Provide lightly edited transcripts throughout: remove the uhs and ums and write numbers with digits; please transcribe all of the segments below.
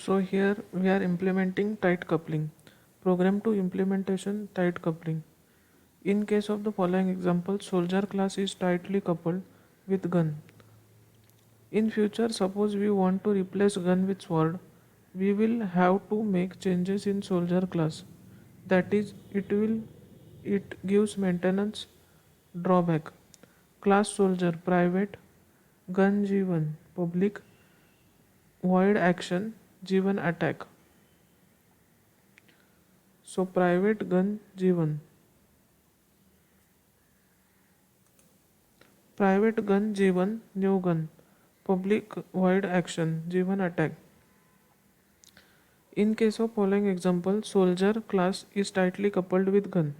So here we are implementing tight coupling. Program to implementation tight coupling. In case of the following example, soldier class is tightly coupled with gun. In future, suppose we want to replace gun with sword, we will have to make changes in soldier class. That is, it gives maintenance drawback. Class soldier private, gun G1 public, void action G1 attack. So private gun G1, private gun G1 new gun, public void action G1 attack. In case of following example, soldier class is tightly coupled with gun.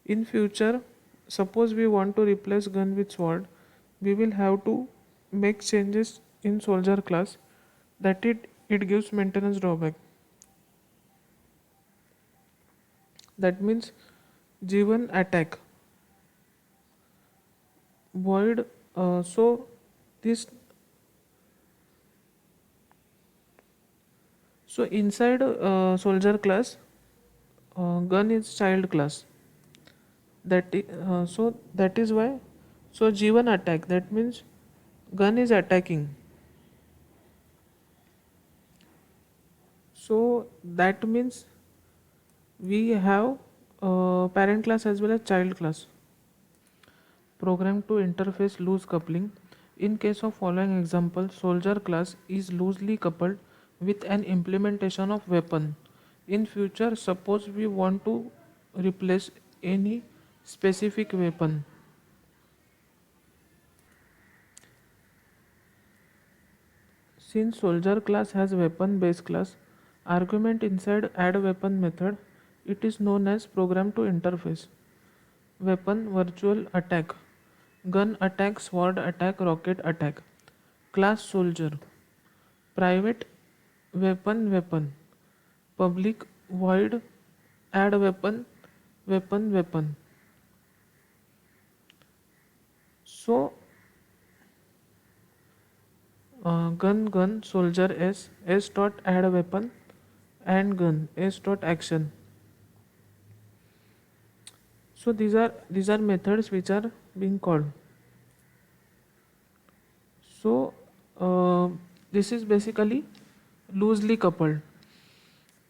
In future, suppose we want to replace gun with sword, we will have to make changes in soldier class, that it gives maintenance drawback. That means G1 attack void. So this so inside soldier class, gun is child class. So that is why. So G1 attack, that means gun is attacking. So that means we have parent class as well as child class. Program to interface loose coupling. In case of following example, soldier class is loosely coupled with an implementation of weapon. In future, suppose we want to replace any specific weapon. Since soldier class has weapon base class, argument inside add weapon method, it is known as program to interface. Weapon virtual attack, gun attack, sword attack, rocket attack. Class soldier, private weapon, public void add weapon. So gun soldier s dot add weapon and gun s dot action. So these are methods which are being called. So this is basically loosely coupled.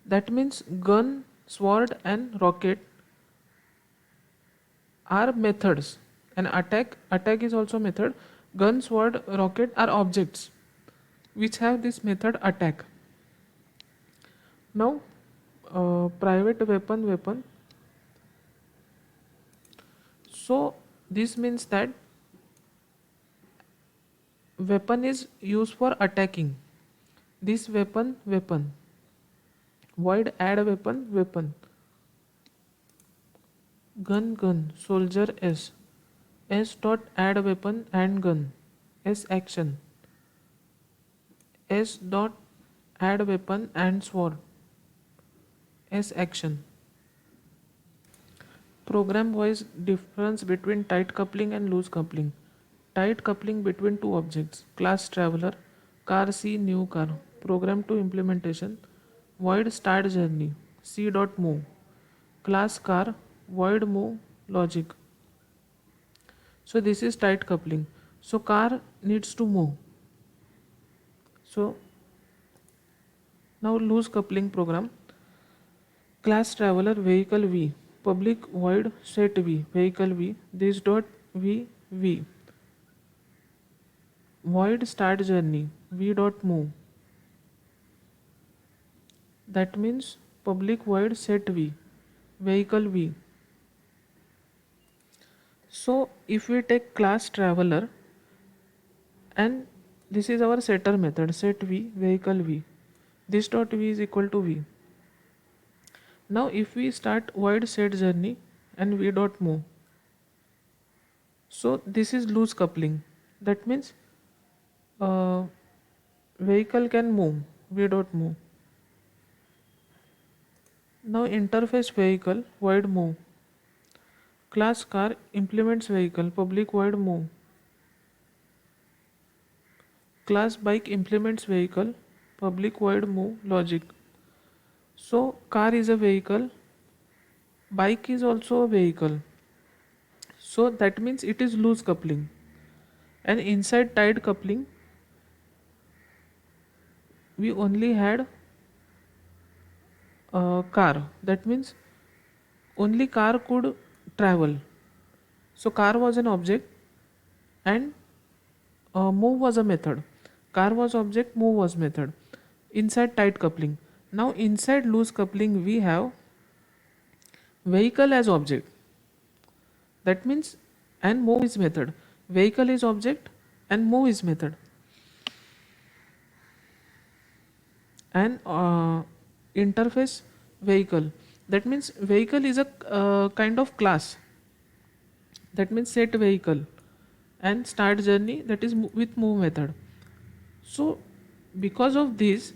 That means gun, sword, and rocket are methods, and attack is also method. Gun, sword, rocket are objects which have this method attack. Now, private weapon. So this means that weapon is used for attacking. This weapon void add weapon. Gun soldier s dot add weapon and gun s action s dot add weapon and sword s action. Program wise difference between tight coupling and loose coupling. Tight coupling between two objects, class traveler, car C new car, program to implementation, void start journey, C dot move, class car, void move logic. So this is tight coupling. So car needs to move. So now loose coupling program, class traveler vehicle V, public void set V, vehicle V, this dot V, void start journey V dot move. That means public void set V, vehicle V. So if we take class traveler, and this is our setter method, set V, vehicle V, this dot V is equal to V. Now if we start void set journey and V dot move, so this is loose coupling. That means uh, vehicle can move, V dot move. Now interface vehicle void move, class car implements vehicle public void move, class bike implements vehicle public void move logic. So car is a vehicle, bike is also a vehicle, so that means it is loose coupling. And inside tight coupling we only had a car, that means only car could travel. So car was an object and move was a method. Car was object, move was method. Inside tight coupling. Now inside loose coupling we have vehicle as object. That means and move is method. Vehicle is object and move is method. And interface vehicle. That means vehicle is a kind of class. That means set vehicle and start journey, that is with move method. So because of this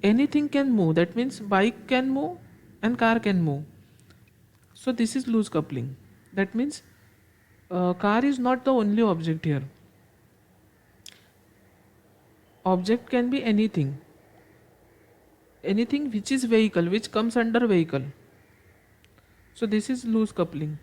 anything can move, that means bike can move and car can move. So this is loose coupling. That means car is not the only object here. Object can be anything, anything which is vehicle, which comes under vehicle. So this is loose coupling.